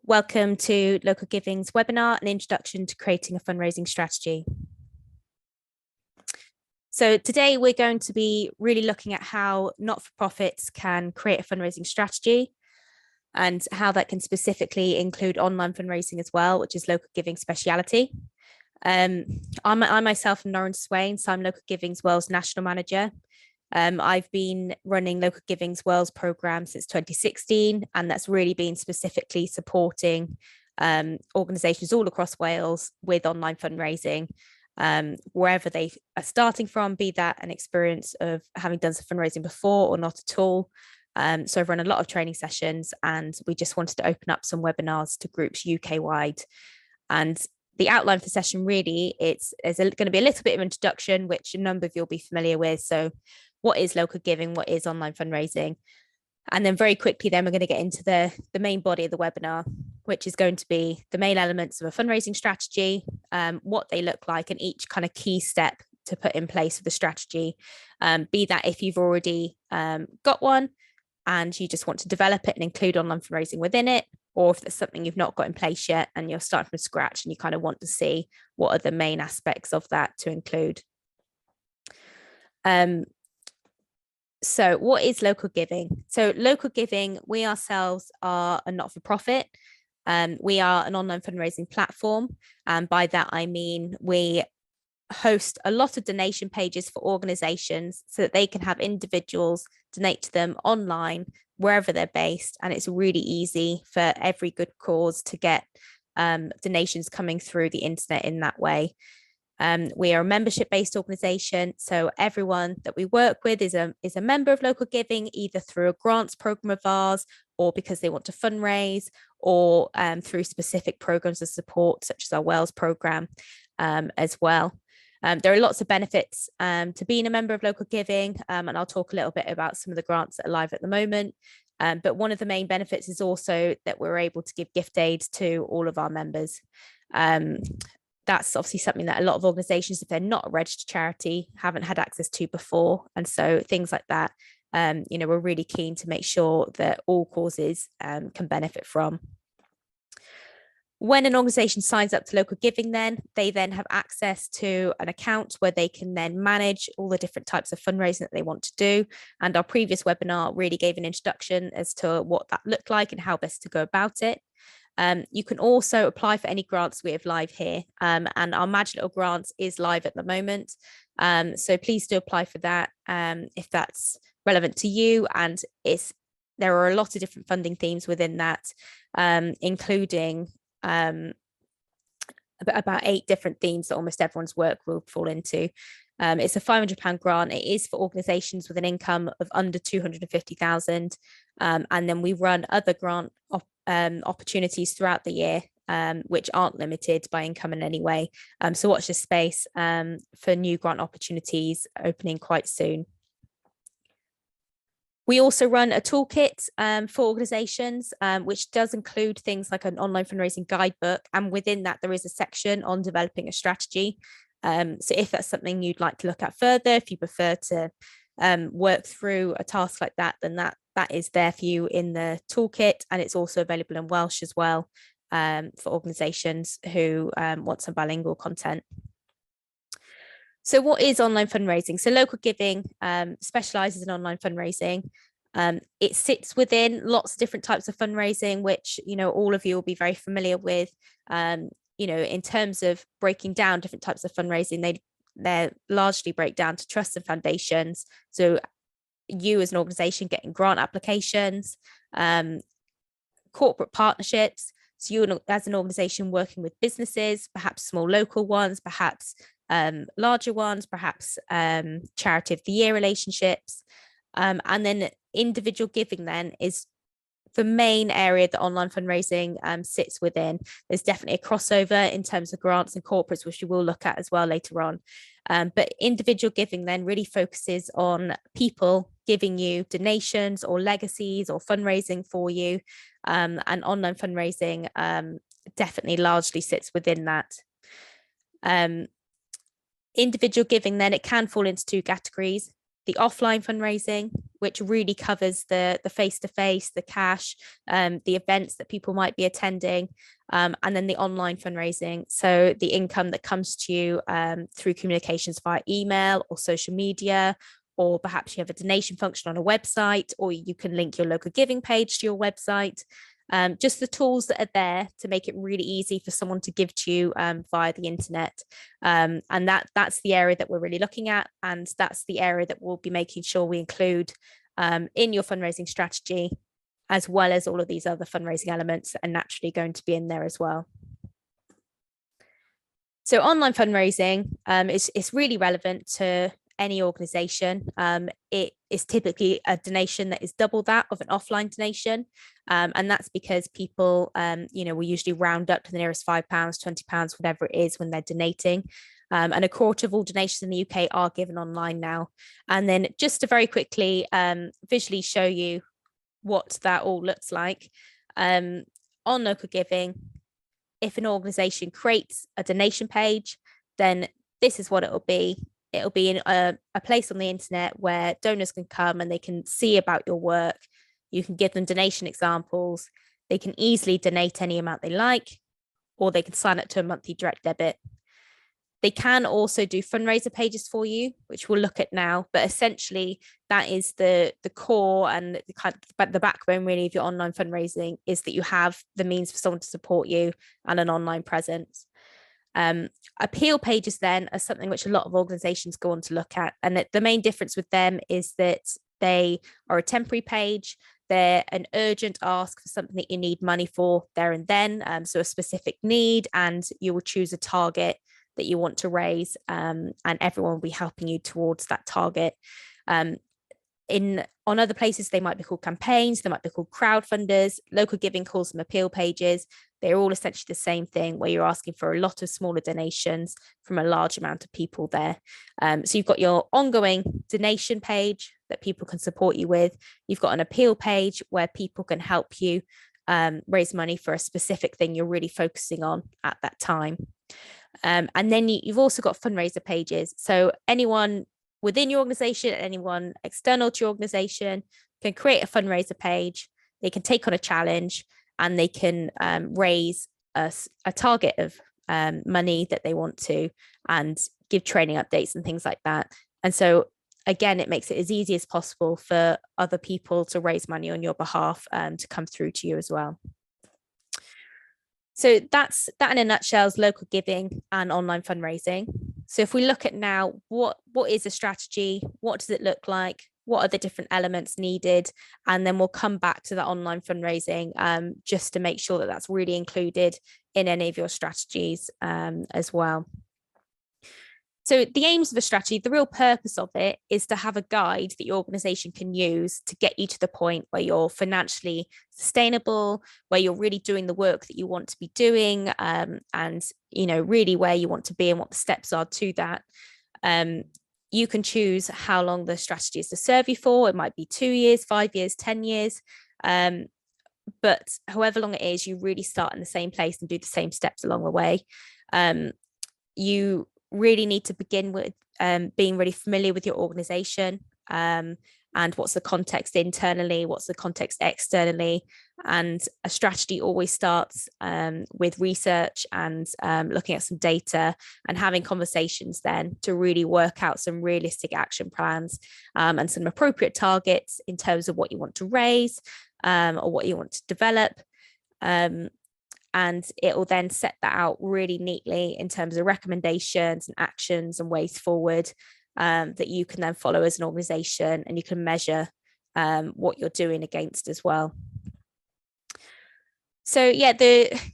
Welcome to Local Giving's webinar, an introduction to creating a fundraising strategy. So today we're going to be really looking at how not-for-profits can create a fundraising strategy and how that can specifically include online fundraising as well, which is Local Giving's speciality. I myself am Lauren Swain, so I'm Local Giving's Wales National Manager. I've been running Local Giving's Wales programme since 2016, and that's really been specifically supporting organisations all across Wales with online fundraising, wherever they are starting from, be that an experience of having done some fundraising before or not at all. So I've run a lot of training sessions, and we just wanted to open up some webinars to groups UK-wide. And the outline for the session really, it's going to be a little bit of introduction, which a number of you'll be familiar with. So what is local giving? What is online fundraising? And then very quickly, then we're going to get into the main body of the webinar, which is going to be the main elements of a fundraising strategy, what they look like, and each kind of key step to put in place for the strategy. Be that if you've already got one and you just want to develop it and include online fundraising within it, or if there's something you've not got in place yet and you're starting from scratch and you kind of want to see what are the main aspects of that to include. So what is local giving? So local giving, we ourselves are a not-for-profit. We are an online fundraising platform. And by that, I mean, we host a lot of donation pages for organizations so that they can have individuals donate to them online, wherever they're based. And it's really easy for every good cause to get donations coming through the internet in that way. We are a membership-based organisation, so everyone that we work with is a member of Local Giving, either through a grants programme of ours, or because they want to fundraise, or through specific programmes of support, such as our Wales programme as well. There are lots of benefits to being a member of Local Giving, and I'll talk a little bit about some of the grants that are live at the moment. But one of the main benefits is also that we're able to give gift aid to all of our members. That's obviously something that a lot of organisations, if they're not a registered charity, haven't had access to before. And so things like that, we're really keen to make sure that all causes can benefit from. When an organisation signs up to Local Giving, they then have access to an account where they can then manage all the different types of fundraising that they want to do. And our previous webinar really gave an introduction as to what that looked like and how best to go about it. You can also apply for any grants we have live here, and our Magic Little Grants is live at the moment. So please do apply for that if that's relevant to you. And there are a lot of different funding themes within that, including about 8 different themes that almost everyone's work will fall into. It's a £500 grant. It is for organisations with an income of under 250,000, and then we run other grant opportunities throughout the year, which aren't limited by income in any way. So watch this space for new grant opportunities opening quite soon. We also run a toolkit for organisations, which does include things like an online fundraising guidebook. And within that, there is a section on developing a strategy. So if that's something you'd like to look at further, if you prefer to work through a task like that, then that is there for you in the toolkit. And it's also available in Welsh as well for organisations who want some bilingual content. So what is online fundraising? So Local Giving specialises in online fundraising. It sits within lots of different types of fundraising, which, all of you will be very familiar with. In terms of breaking down different types of fundraising, they largely break down to trusts and foundations. So you as an organisation getting grant applications, corporate partnerships. So you as an organisation working with businesses, perhaps small local ones, perhaps larger ones, perhaps charity of the year relationships. And then individual giving then is the main area that online fundraising sits within. There's definitely a crossover in terms of grants and corporates, which we will look at as well later on. But individual giving then really focuses on people giving you donations or legacies or fundraising for you. And online fundraising definitely largely sits within that. Individual giving then, it can fall into 2 categories. the offline fundraising, which really covers the face-to-face, the cash, the events that people might be attending, and then the online fundraising. So the income that comes to you through communications via email or social media, or perhaps you have a donation function on a website, or you can link your local giving page to your website. Just the tools that are there to make it really easy for someone to give to you via the internet. And that's the area that we're really looking at. And that's the area that we'll be making sure we include in your fundraising strategy, as well as all of these other fundraising elements that are naturally going to be in there as well. So online fundraising is really relevant to any organization. It is typically a donation that is double that of an offline donation. And that's because people, will usually round up to the nearest £5, £20, whatever it is when they're donating. And a quarter of all donations in the UK are given online now. And then just to very quickly visually show you what that all looks like, on local giving, if an organization creates a donation page, then this is what it'll be. It'll be in a place on the internet where donors can come and they can see about your work. You can give them donation examples. They can easily donate any amount they like, or they can sign up to a monthly direct debit. They can also do fundraiser pages for you, which we'll look at now. But essentially, that is the core and the backbone really of your online fundraising, is that you have the means for someone to support you and an online presence. Appeal pages then are something which a lot of organizations go on to look at. And the main difference with them is that they are a temporary page. They're an urgent ask for something that you need money for there and then. So a specific need, and you will choose a target that you want to raise, and everyone will be helping you towards that target. On other places, they might be called campaigns, they might be called crowdfunders. Local giving calls them appeal pages. They're all essentially the same thing, where you're asking for a lot of smaller donations from a large amount of people there. So you've got your ongoing donation page that people can support you with. You've got an appeal page where people can help you raise money for a specific thing you're really focusing on at that time. And then you've also got fundraiser pages. So anyone within your organization, anyone external to your organization can create a fundraiser page. They can take on a challenge, and they can raise a target of money that they want to, and give training updates and things like that. And so again, it makes it as easy as possible for other people to raise money on your behalf, to come through to you as well. So that in a nutshell is local giving and online fundraising. So if we look at now, what is a strategy? What does it look like? What are the different elements needed? And then we'll come back to that online fundraising, just to make sure that that's really included in any of your strategies as well. So the aims of a strategy, the real purpose of it, is to have a guide that your organization can use to get you to the point where you're financially sustainable, where you're really doing the work that you want to be doing, and really where you want to be and what the steps are to that. You can choose how long the strategy is to serve you for. It might be 2 years, 5 years, 10 years. But however long it is, you really start in the same place and do the same steps along the way. You really need to begin with being really familiar with your organization, and what's the context internally, what's the context externally. And a strategy always starts with research and looking at some data and having conversations then to really work out some realistic action plans, and some appropriate targets in terms of what you want to raise, or what you want to develop. And it will then set that out really neatly in terms of recommendations and actions and ways forward, that you can then follow as an organization, and you can measure what you're doing against as well. So yeah,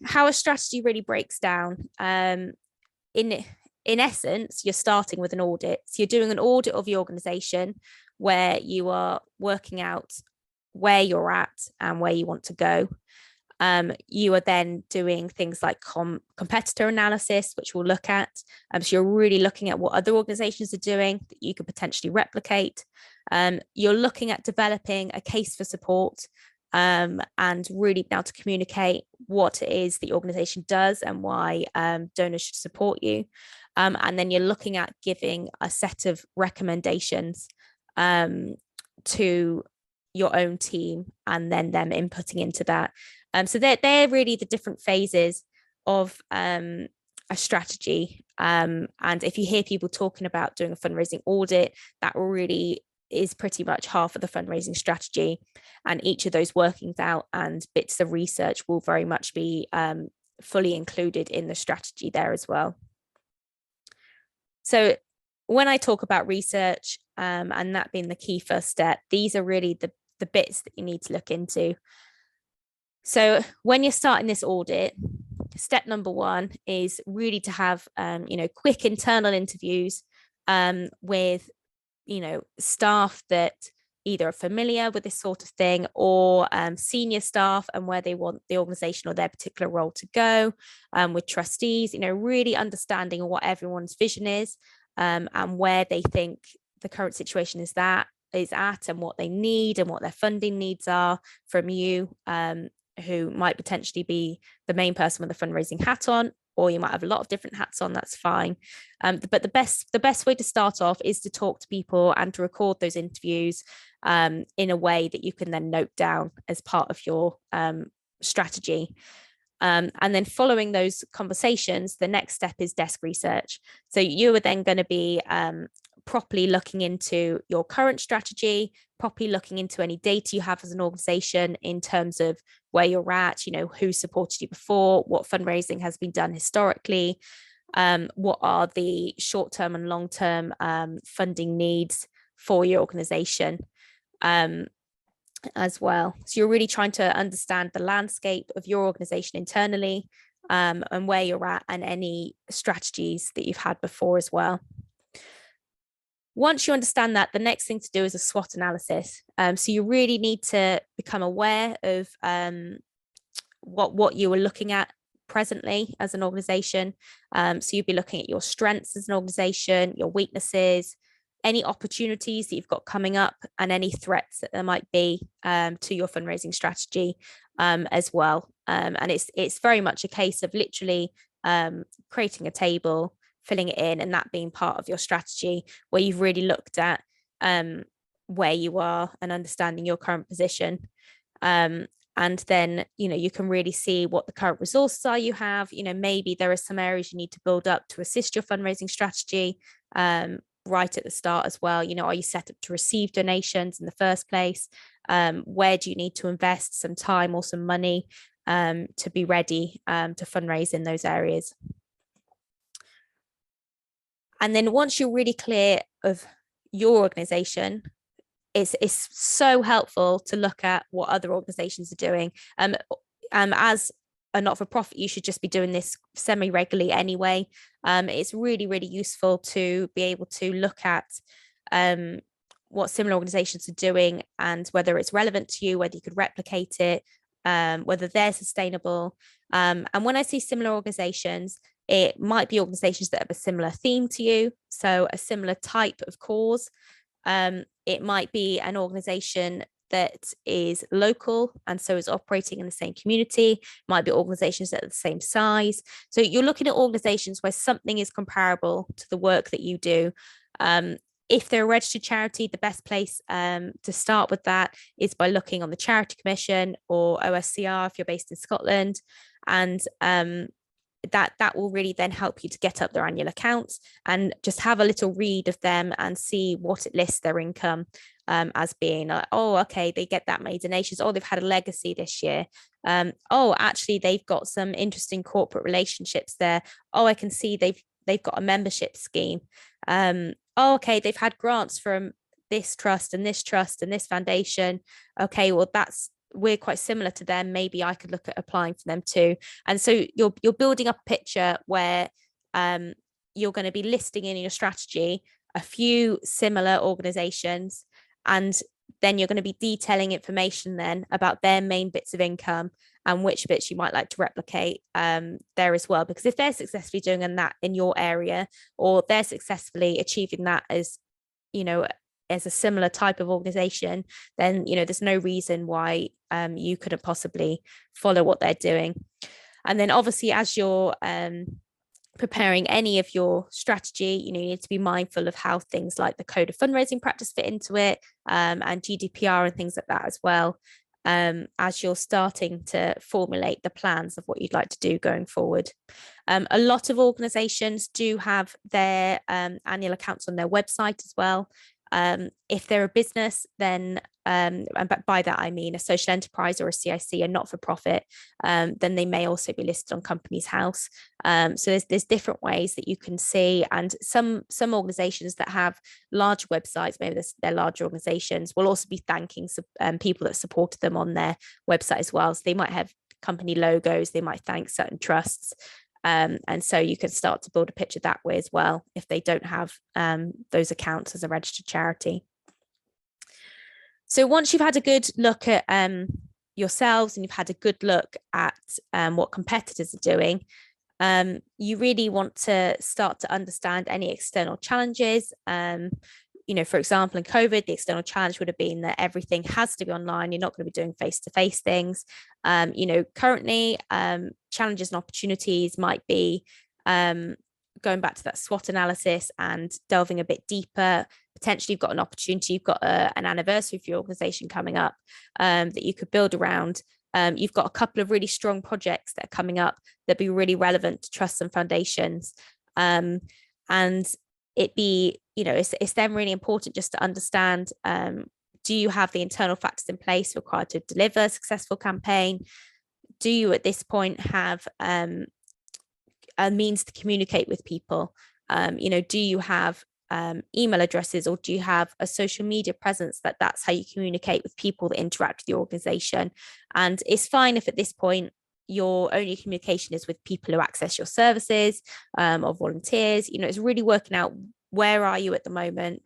how a strategy really breaks down. In essence, you're starting with an audit. So you're doing an audit of your organization, where you are working out where you're at and where you want to go. You are then doing things like competitor analysis, which we'll look at. So you're really looking at what other organizations are doing that you could potentially replicate. You're looking at developing a case for support, and really being able to communicate what it is that your organization does and why donors should support you. And then you're looking at giving a set of recommendations to your own team, and then them inputting into that. So they're really the different phases of a strategy. And if you hear people talking about doing a fundraising audit, that really is pretty much half of the fundraising strategy. And each of those workings out and bits of research will very much be fully included in the strategy there as well. So when I talk about research, and that being the key first step, these are really the bits that you need to look into. So when you're starting this audit, step number one is really to have quick internal interviews with staff that either are familiar with this sort of thing, or senior staff, and where they want the organization or their particular role to go, with trustees, really understanding what everyone's vision is, and where they think the current situation is at, and what they need and what their funding needs are from you, who might potentially be the main person with the fundraising hat on, or you might have a lot of different hats on. That's fine. But the best way to start off is to talk to people and to record those interviews in a way that you can then note down as part of your strategy. And then following those conversations, the next step is desk research. So you are then going to be properly looking into your current strategy, properly looking into any data you have as an organization in terms of where you're at, who supported you before, what fundraising has been done historically, what are the short-term and long-term funding needs for your organization as well. So you're really trying to understand the landscape of your organization internally, and where you're at, and any strategies that you've had before as well. Once you understand that, the next thing to do is a SWOT analysis. So you really need to become aware of what you are looking at presently as an organization. So you'd be looking at your strengths as an organization, your weaknesses, any opportunities that you've got coming up, and any threats that there might be to your fundraising strategy as well. And it's very much a case of literally creating a table, filling it in, and that being part of your strategy, where you've really looked at where you are and understanding your current position. And then, you can really see what the current resources are you have. Maybe there are some areas you need to build up to assist your fundraising strategy right at the start as well. Are you set up to receive donations in the first place? Where do you need to invest some time or some money to be ready to fundraise in those areas? And then once you're really clear of your organization, it's so helpful to look at what other organizations are doing. As a not-for-profit, you should just be doing this semi-regularly anyway. It's really, really useful to be able to look at what similar organizations are doing, and whether it's relevant to you, whether you could replicate it, whether they're sustainable. And when I see similar organizations, it might be organizations that have a similar theme to you, so a similar type of cause. It might be an organization that is local and so is operating in the same community. It might be organizations that are the same size. So you're looking at organizations where something is comparable to the work that you do. If they're a registered charity, the best place to start with that is by looking on the Charity Commission or OSCR if you're based in Scotland. And that will really then help you to get up their annual accounts and just have a little read of them and see what it lists their income as being. Okay, they get that many donations. They've had a legacy this year. Actually, they've got some interesting corporate relationships there. I can see they've got a membership scheme. Okay, they've had grants from this trust and this trust and this foundation. Okay, well, we're quite similar to them. Maybe I could look at applying for them too. And so you're building up a picture where you're going to be listing in your strategy a few similar organizations, and then you're going to be detailing information then about their main bits of income and which bits you might like to replicate there as well. Because if they're successfully doing that in your area, or they're successfully achieving that as a similar type of organization, then there's no reason why you couldn't possibly follow what they're doing. And then obviously, as you're preparing any of your strategy, you need to be mindful of how things like the code of fundraising practice fit into it, and GDPR and things like that as well, as you're starting to formulate the plans of what you'd like to do going forward. A lot of organizations do have their annual accounts on their website as well. If they're a business, then and by that I mean a social enterprise or a CIC, a not-for-profit, then they may also be listed on Companies House. So there's different ways that you can see, and some organizations that have large websites, maybe they're large organizations, will also be thanking people that supported them on their website as well. So they might have company logos, they might thank certain trusts. And so you can start to build a picture that way as well if they don't have those accounts as a registered charity. So once you've had a good look at yourselves and you've had a good look at what competitors are doing, you really want to start to understand any external challenges. For example, in COVID, the external challenge would have been that everything has to be online. You're not going to be doing face-to-face things. Currently, challenges and opportunities might be going back to that SWOT analysis and delving a bit deeper. Potentially, you've got an opportunity, you've got an anniversary for your organization coming up that you could build around. You've got a couple of really strong projects that are coming up that be really relevant to trusts and foundations. And it's then really important just to understand, do you have the internal factors in place required to deliver a successful campaign? Do you at this point have a means to communicate with people? Do you have email addresses, or do you have a social media presence that's how you communicate with people that interact with the organization? And it's fine if at this point your only communication is with people who access your services, or volunteers. It's really working out, where are you at the moment?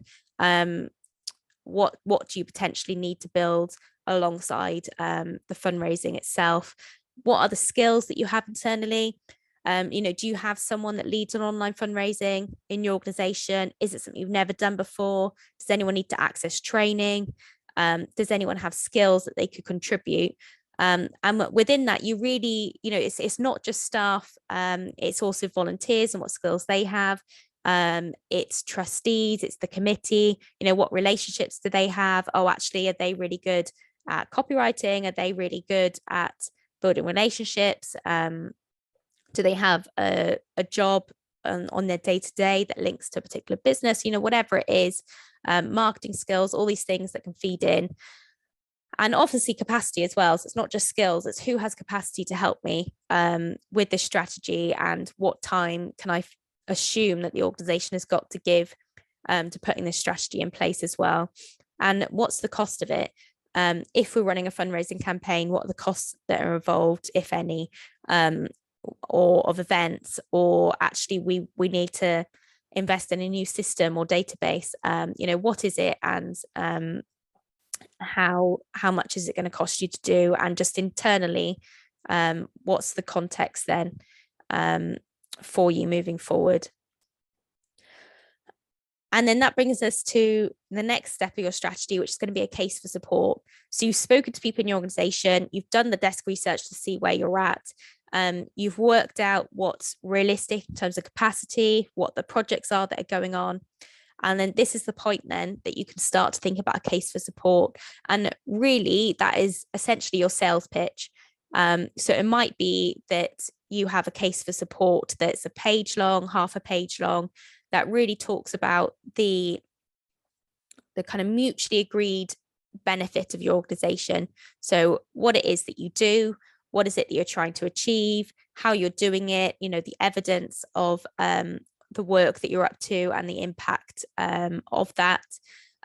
What do you potentially need to build alongside the fundraising itself? What are the skills that you have internally? Do you have someone that leads on online fundraising in your organization? Is it something you've never done before? Does anyone need to access training? Does anyone have skills that they could contribute? And within that, you really, it's not just staff, it's also volunteers and what skills they have. It's trustees, it's the committee, what relationships do they have? Oh, actually, are they really good at copywriting? Are they really good at building relationships? Do they have a job on their day-to-day that links to a particular business? Whatever it is, marketing skills, all these things that can feed in. And obviously capacity as well. So it's not just skills, it's who has capacity to help me with this strategy, and what time can I assume that the organization has got to give to putting this strategy in place as well. And what's the cost of it? If we're running a fundraising campaign, what are the costs that are involved, if any, or of events, or actually we need to invest in a new system or database? What is it, and how much is it going to cost you to do? And just internally, what's the context then for you moving forward? And then that brings us to the next step of your strategy, which is going to be a case for support. So you've spoken to people in your organization, you've done the desk research to see where you're at. You've worked out what's realistic in terms of capacity, what the projects are that are going on. And then this is the point then that you can start to think about a case for support. And really, that is essentially your sales pitch. So it might be that you have a case for support that's a page long, half a page long, that really talks about the kind of mutually agreed benefit of your organization. So what it is that you do, what is it that you're trying to achieve, how you're doing it, the evidence of the work that you're up to and the impact of that.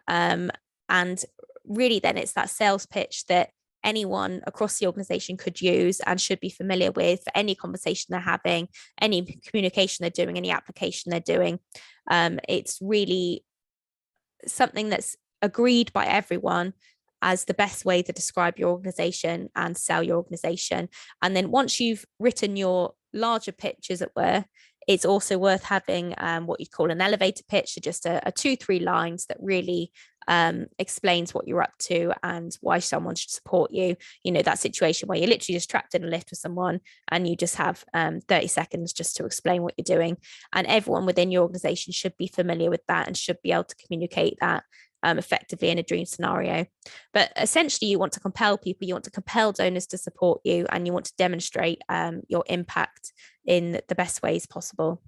And really then it's that sales pitch that anyone across the organization could use and should be familiar with for any conversation they're having, any communication they're doing, any application they're doing. It's really something that's agreed by everyone as the best way to describe your organization and sell your organization. And then once you've written your larger pitch, as it were, it's also worth having what you call an elevator pitch, so just a 2-3 lines that really explains what you're up to and why someone should support you. You know, that situation where you're literally just trapped in a lift with someone and you just have 30 seconds just to explain what you're doing. And everyone within your organization should be familiar with that and should be able to communicate that effectively in a dream scenario. But essentially, you want to compel people, you want to compel donors to support you, and you want to demonstrate your impact in the best ways possible.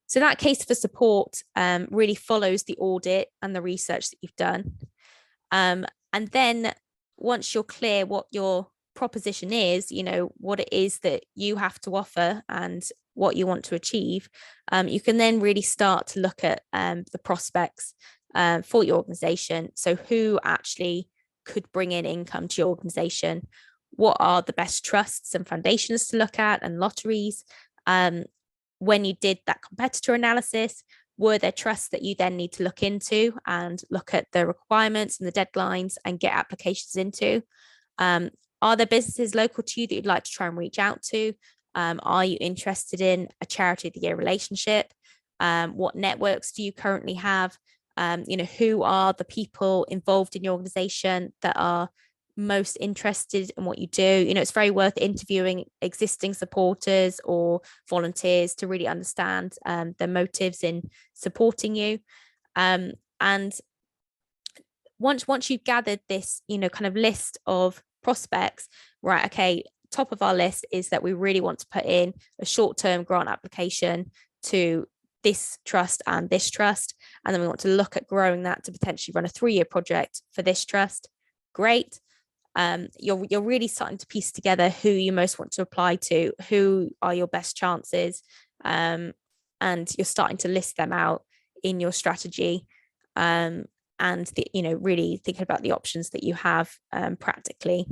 So that case for support really follows the audit and the research that you've done. And then once you're clear what your proposition is, you know, what it is that you have to offer and what you want to achieve, you can then really start to look at the prospects for your organization. So who actually could bring in income to your organization? What are the best trusts and foundations to look at and lotteries? When you did that competitor analysis, were there trusts that you then need to look into and look at the requirements and the deadlines and get applications into? Are there businesses local to you that you'd like to try and reach out to? Are you interested in a charity of the year relationship? What networks do you currently have? You know, who are the people involved in your organization that are most interested in what you do? You know, it's very worth interviewing existing supporters or volunteers to really understand their motives in supporting you. And once you've gathered this, you know, kind of list of prospects, right? Okay, top of our list is that we really want to put in a short-term grant application to this trust and this trust, and then we want to look at growing that to potentially run a 3-year project for this trust. Great. You're really starting to piece together who you most want to apply to, who are your best chances, and you're starting to list them out in your strategy, and you know, really thinking about the options that you have practically.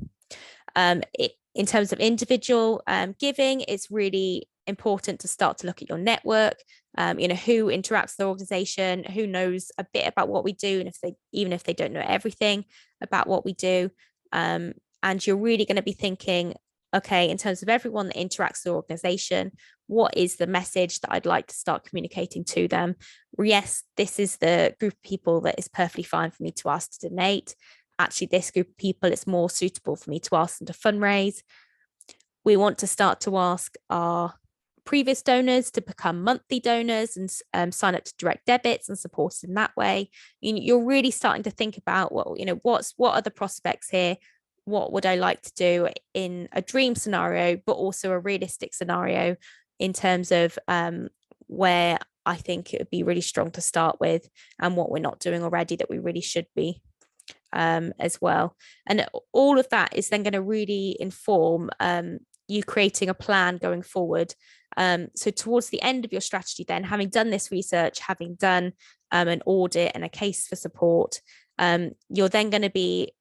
In terms of individual giving, it's really important to start to look at your network. You know, who interacts with the organization, who knows a bit about what we do, and even if they don't know everything about what we do. And you're really going to be thinking, okay, in terms of everyone that interacts with the organization, what is the message that I'd like to start communicating to them? Yes, this is the group of people that is perfectly fine for me to ask to donate. Actually, this group of people, it's more suitable for me to ask them to fundraise. We want to start to ask our previous donors to become monthly donors and sign up to direct debits and support us in that way. You're really starting to think about what are the prospects here? What would I like to do in a dream scenario, but also a realistic scenario in terms of where I think it would be really strong to start with, and what we're not doing already that we really should be as well. And all of that is then going to really inform you creating a plan going forward. So towards the end of your strategy, then, having done this research, having done an audit and a case for support, you're then going to be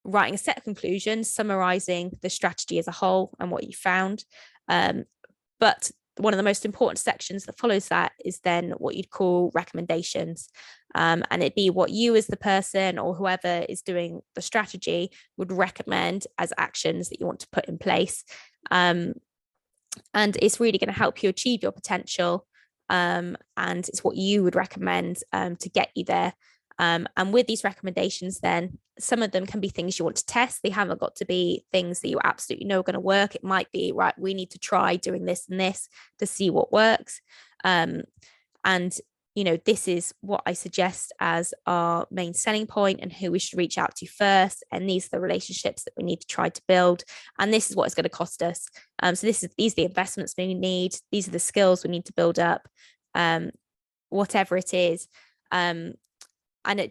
writing a set of conclusions, summarizing the strategy as a whole and what you found. But one of the most important sections that follows that is then what you'd call recommendations. And it'd be what you as the person or whoever is doing the strategy would recommend as actions that you want to put in place. And it's really going to help you achieve your potential. And it's what you would recommend to get you there. And with these recommendations, then some of them can be things you want to test. They haven't got to be things that you absolutely know are going to work. It might be, right, we need to try doing this and this to see what works. And you know, this is what I suggest as our main selling point and who we should reach out to first. And these are the relationships that we need to try to build. And this is what it's going to cost us. So these are the investments we need. These are the skills we need to build up, whatever it is. And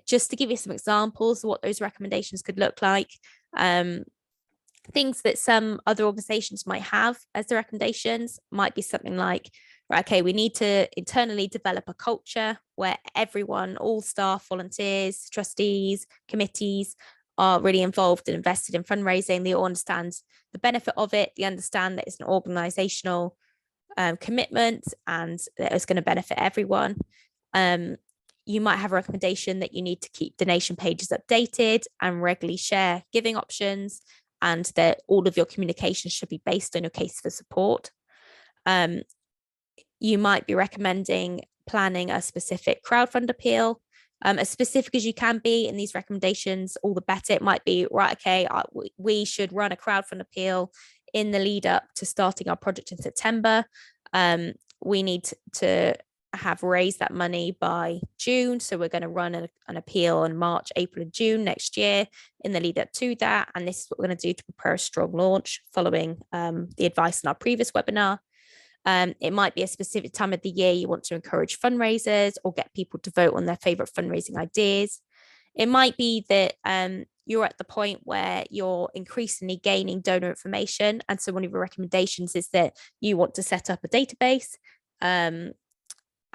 just to give you some examples of what those recommendations could look like, things that some other organizations might have as the recommendations might be something like, right, okay, we need to internally develop a culture where everyone, all staff, volunteers, trustees, committees are really involved and invested in fundraising. They all understand the benefit of it. They understand that it's an organizational commitment and that it's going to benefit everyone. You might have a recommendation that you need to keep donation pages updated and regularly share giving options, and that all of your communications should be based on your case for support. You might be recommending planning a specific crowdfund appeal As specific as you can be in these recommendations, all the better. It might be, right, okay, we should run a crowdfund appeal in the lead up to starting our project in September. We need to have raised that money by June. So we're going to run an appeal in March, April, and June next year in the lead up to that. And this is what we're going to do to prepare a strong launch following the advice in our previous webinar. It might be a specific time of the year you want to encourage fundraisers or get people to vote on their favorite fundraising ideas. It might be that you're at the point where you're increasingly gaining donor information. And so one of your recommendations is that you want to set up a database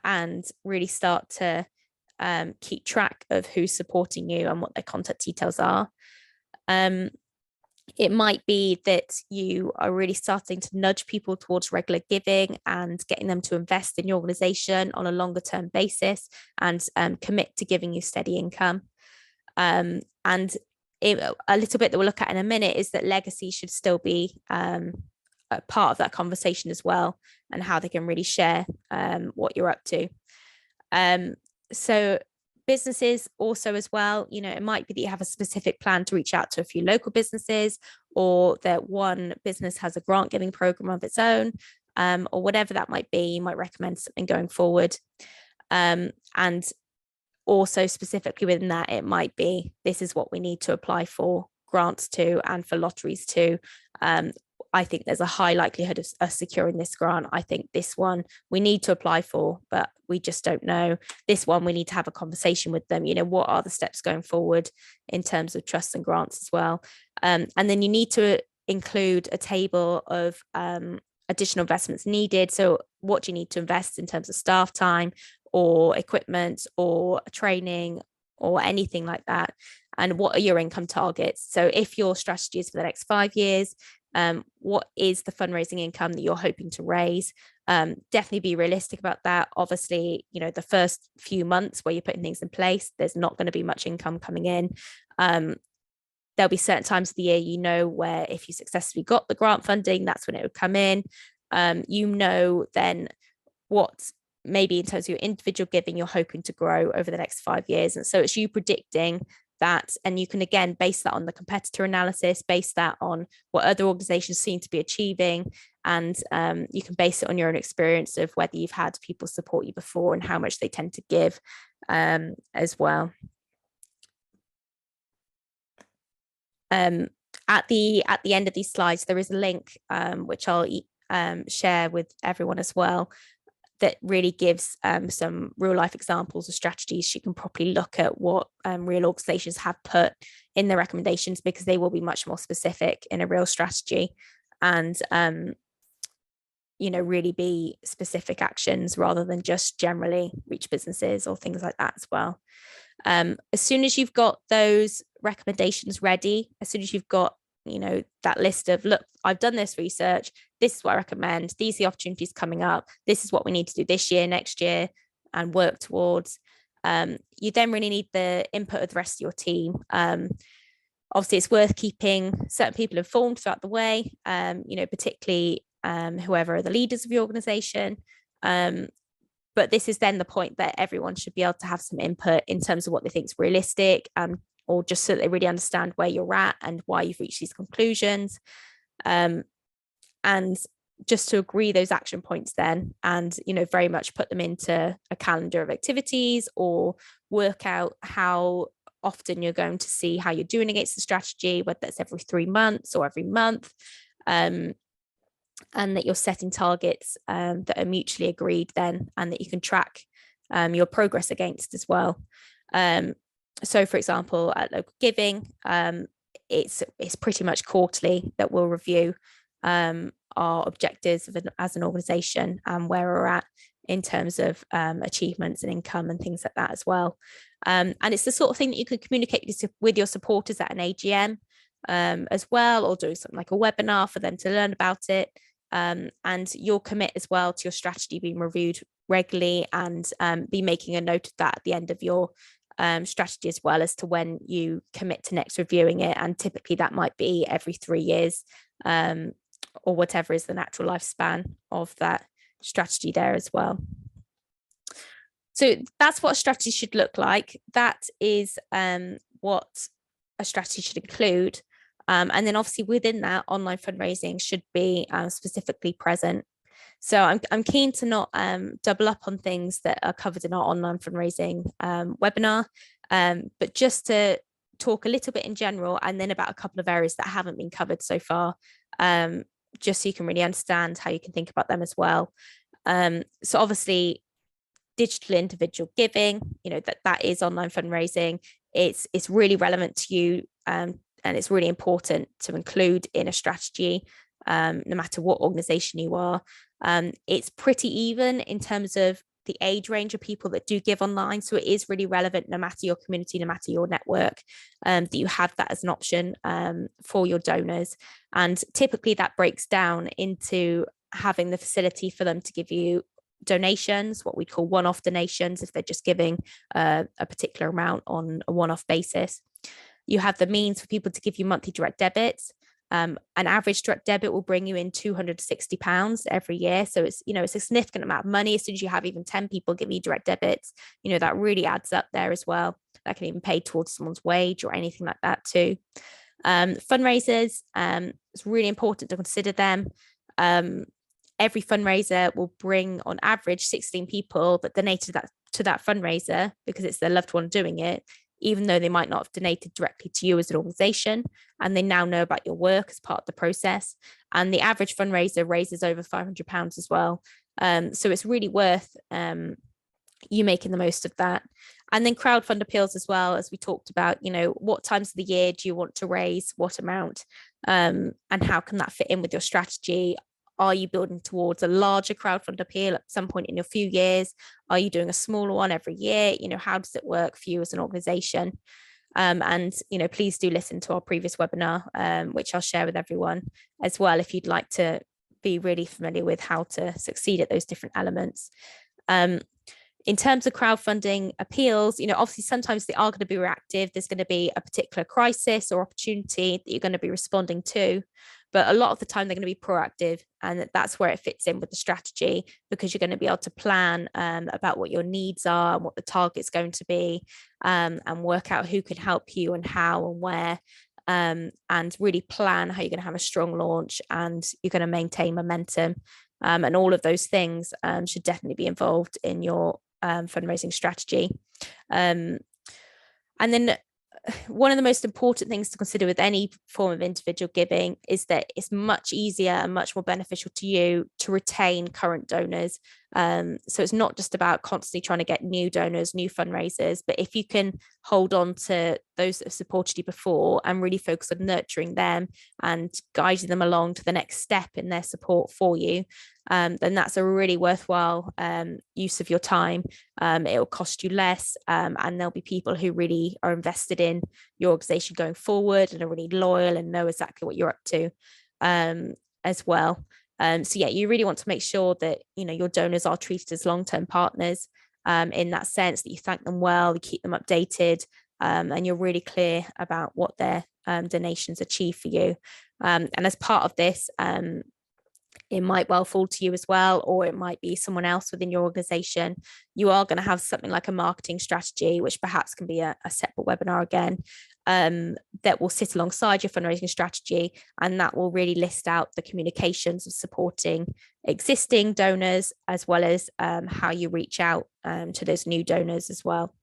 and really start to keep track of who's supporting you and what their contact details are. It might be that you are really starting to nudge people towards regular giving and getting them to invest in your organization on a longer term basis and commit to giving you steady income. And a little bit that we'll look at in a minute is that legacy should still be a part of that conversation as well, and how they can really share what you're up to. So businesses also as well, it might be that you have a specific plan to reach out to a few local businesses, or that one business has a grant giving program of its own, or whatever that might be. You might recommend something going forward. And also specifically within that, it might be, this is what we need to apply for grants to and for lotteries to. I think there's a high likelihood of us securing this grant. I think this one we need to apply for, but we just don't know. This one we need to have a conversation with them. What are the steps going forward in terms of trusts and grants as well? And then you need to include a table of additional investments needed. So what do you need to invest in terms of staff time or equipment or training or anything like that? And what are your income targets? So if your strategy is for the next 5 years, what is the fundraising income that you're hoping to raise? Definitely be realistic about that. Obviously, the first few months where you're putting things in place, there's not going to be much income coming in. There'll be certain times of the year, where if you successfully got the grant funding, that's when it would come in. Then what maybe in terms of your individual giving you're hoping to grow over the next 5 years. And so it's you predicting that, and you can again base that on the competitor analysis, base that on what other organizations seem to be achieving, and you can base it on your own experience of whether you've had people support you before and how much they tend to give as well. At the end of these slides, there is a link which I'll share with everyone as well, that really gives some real life examples of strategies. You can properly look at what real organizations have put in their recommendations, because they will be much more specific in a real strategy, and really be specific actions rather than just generally reach businesses or things like that as well. As soon as you've got those recommendations ready, as soon as you've got that list of, look, I've done this research, this is what I recommend, these are the opportunities coming up, this is what we need to do this year, next year, and work towards. You then really need the input of the rest of your team. Obviously, it's worth keeping certain people informed throughout the way, particularly whoever are the leaders of your organization. But this is then the point that everyone should be able to have some input in terms of what they think is realistic, or just so that they really understand where you're at and why you've reached these conclusions. And just to agree those action points then, and very much put them into a calendar of activities, or work out how often you're going to see how you're doing against the strategy, whether that's every 3 months or every month, and that you're setting targets that are mutually agreed then, and that you can track your progress against as well. So for example, at local giving, it's pretty much quarterly that we'll review our objectives as an organization and where we're at in terms of achievements and income and things like that as well. And it's the sort of thing that you can communicate with your supporters at an AGM as well, or do something like a webinar for them to learn about it. And you'll commit as well to your strategy being reviewed regularly, and be making a note of that at the end of your strategy as well, as to when you commit to next reviewing it. And typically that might be every 3 years, or whatever is the natural lifespan of that strategy there as well. So that's what a strategy should look like. That is what a strategy should include. And then obviously within that, online fundraising should be specifically present. So I'm keen to not double up on things that are covered in our online fundraising webinar, but just to talk a little bit in general and then about a couple of areas that haven't been covered so far, just so you can really understand how you can think about them as well. So obviously digital individual giving, that is online fundraising. It's really relevant to you, and it's really important to include in a strategy, no matter what organization you are. It's pretty even in terms of the age range of people that do give online. So it is really relevant, no matter your community, no matter your network, that you have that as an option for your donors. And typically that breaks down into having the facility for them to give you donations, what we call one-off donations, if they're just giving a particular amount on a one-off basis. You have the means for people to give you monthly direct debits. An average direct debit will bring you in £260 every year. So it's a significant amount of money. As soon as you have even 10 people giving you direct debits, that really adds up there as well. That can even pay towards someone's wage or anything like that too. Fundraisers, it's really important to consider them. Every fundraiser will bring on average 16 people that donated to that fundraiser because it's their loved one doing it, even though they might not have donated directly to you as an organization, and they now know about your work as part of the process. And the average fundraiser raises over £500 as well. So it's really worth you making the most of that. And then crowdfund appeals as well, as we talked about, what times of the year do you want to raise what amount, and how can that fit in with your strategy? Are you building towards a larger crowdfund appeal at some point in a few years? Are you doing a smaller one every year? How does it work for you as an organization? And please do listen to our previous webinar, which I'll share with everyone as well, if you'd like to be really familiar with how to succeed at those different elements. In terms of crowdfunding appeals, obviously sometimes they are going to be reactive. There's going to be a particular crisis or opportunity that you're going to be responding to. But a lot of the time they're going to be proactive, and that's where it fits in with the strategy, because you're going to be able to plan about what your needs are and what the target's going to be, and work out who can help you and how and where, and really plan how you're going to have a strong launch and you're going to maintain momentum. And all of those things should definitely be involved in your fundraising strategy. And then one of the most important things to consider with any form of individual giving is that it's much easier and much more beneficial to you to retain current donors. So it's not just about constantly trying to get new donors, new fundraisers, but if you can hold on to those that have supported you before and really focus on nurturing them and guiding them along to the next step in their support for you, then that's a really worthwhile use of your time. It will cost you less, and there'll be people who really are invested in your organization going forward and are really loyal and know exactly what you're up to as well. So yeah, you really want to make sure that your donors are treated as long-term partners, in that sense that you thank them well, you keep them updated, and you're really clear about what their donations achieve for you. And as part of this, it might well fall to you as well, or it might be someone else within your organization. You are going to have something like a marketing strategy, which perhaps can be a separate webinar again, that will sit alongside your fundraising strategy, and that will really list out the communications of supporting existing donors, as well as how you reach out to those new donors as well.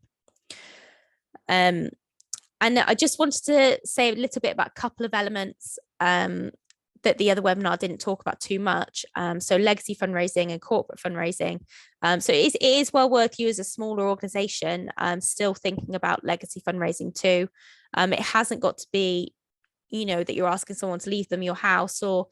And I just wanted to say a little bit about a couple of elements that the other webinar didn't talk about too much. So legacy fundraising and corporate fundraising. So it is well worth you as a smaller organization still thinking about legacy fundraising too. It hasn't got to be, that you're asking someone to leave them your house or,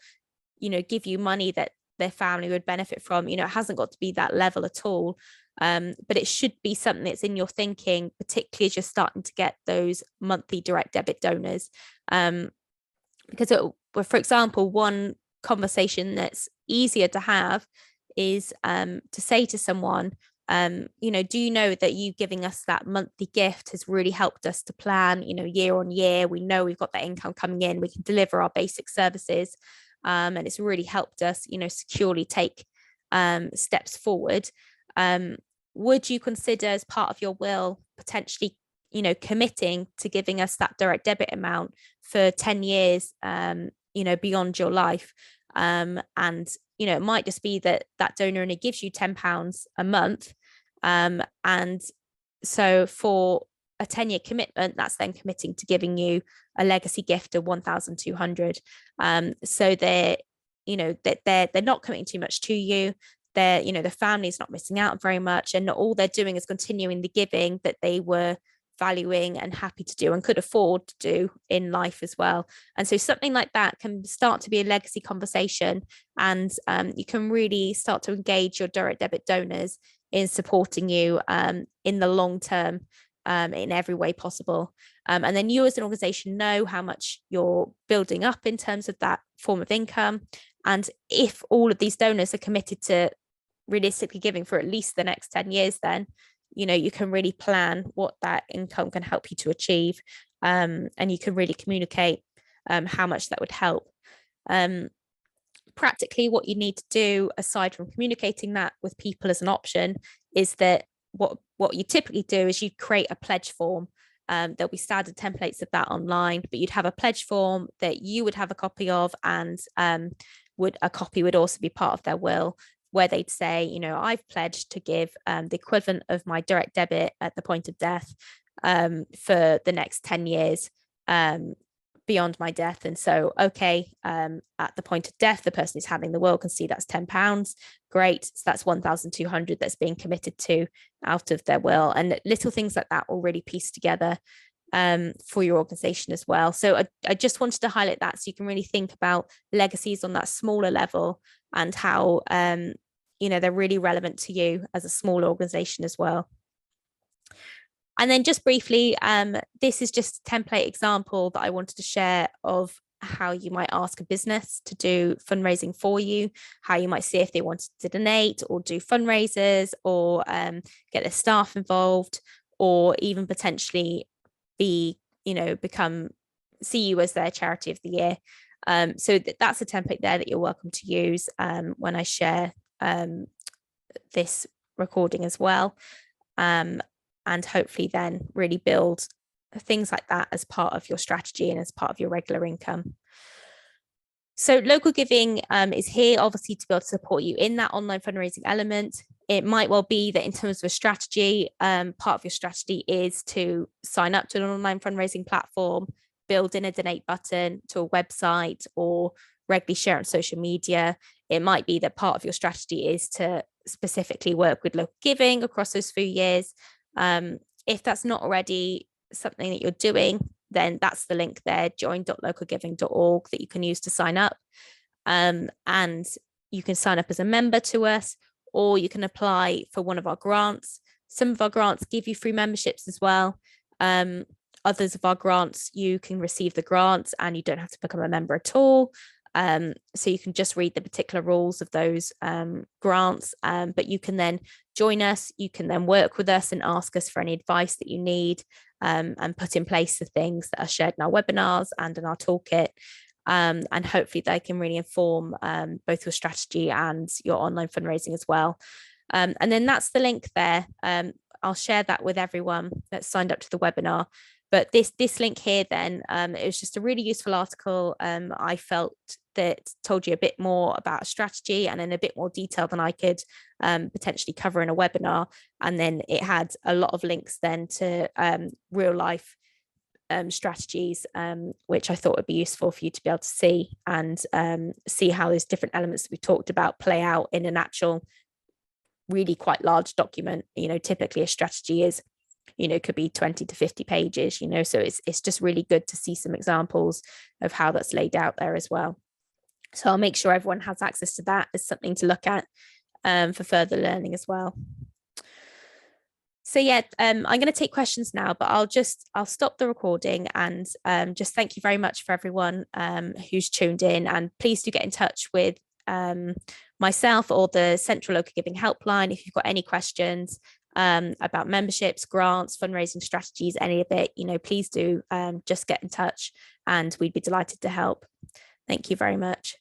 give you money that their family would benefit from. It hasn't got to be that level at all. But it should be something that's in your thinking, particularly as you're starting to get those monthly direct debit donors. Because for example, one conversation that's easier to have is to say to someone, do you know that you giving us that monthly gift has really helped us to plan, year on year? We know we've got that income coming in, we can deliver our basic services, and it's really helped us, securely take steps forward. would you consider, as part of your will, potentially, committing to giving us that direct debit amount for 10 years, beyond your life? And, it might just be that that donor only gives you £10 a month. And so for a 10-year commitment, that's then committing to giving you a legacy gift of 1,200. So they're not committing too much to you. The family's not missing out very much, and all they're doing is continuing the giving that they were valuing and happy to do and could afford to do in life as well. And so something like that can start to be a legacy conversation, and you can really start to engage your direct debit donors in supporting you in the long term, in every way possible. And then you as an organization know how much you're building up in terms of that form of income. And if all of these donors are committed to realistically giving for at least the next 10 years, then you can really plan what that income can help you to achieve, and you can really communicate how much that would help. Practically, what you need to do, aside from communicating that with people as an option, is that what you typically do is you create a pledge form. There'll be standard templates of that online, but you'd have a pledge form that you would have a copy of, and a copy would also be part of their will, where they'd say, I've pledged to give the equivalent of my direct debit at the point of death for the next 10 years beyond my death. And so, okay, at the point of death, the person who's having the will can see that's £10. Great. So that's 1,200 that's being committed to out of their will. And little things like that will really piece together for your organization as well. So I just wanted to highlight that, so you can really think about legacies on that smaller level, and how they're really relevant to you as a small organization as well. And then just briefly, this is just a template example that I wanted to share of how you might ask a business to do fundraising for you, how you might see if they wanted to donate or do fundraisers, or get their staff involved, or even potentially see you as their charity of the year. So that's a template there that you're welcome to use when I share this recording as well. And hopefully then really build things like that as part of your strategy and as part of your regular income. So local giving is here obviously to be able to support you in that online fundraising element. It might well be that in terms of a strategy, part of your strategy is to sign up to an online fundraising platform, build in a donate button to a website, or regularly share on social media. It might be that part of your strategy is to specifically work with local giving across those few years. If that's not already something that you're doing, then that's the link there, join.localgiving.org, that you can use to sign up. And you can sign up as a member to us, or you can apply for one of our grants. Some of our grants give you free memberships as well. Others of our grants, you can receive the grants and you don't have to become a member at all. So you can just read the particular rules of those grants, but you can then join us. You can then work with us and ask us for any advice that you need, and put in place the things that are shared in our webinars and in our toolkit. And hopefully they can really inform both your strategy and your online fundraising as well. And then that's the link there. I'll share that with everyone that's signed up to the webinar. But this link here then, it was just a really useful article. I felt that told you a bit more about strategy and in a bit more detail than I could potentially cover in a webinar. And then it had a lot of links then to real life strategies, which I thought would be useful for you to be able to see, and see how those different elements that we talked about play out in an actual really quite large document. Typically a strategy is, could be 20 to 50 pages, so it's just really good to see some examples of how that's laid out there as well. So I'll make sure everyone has access to that as something to look at for further learning as well. So yeah, I'm going to take questions now, but I'll stop the recording and just thank you very much for everyone who's tuned in, and please do get in touch with myself or the Central Local Giving Helpline if you've got any questions about memberships, grants, fundraising strategies, any of it. Please do just get in touch and we'd be delighted to help. Thank you very much.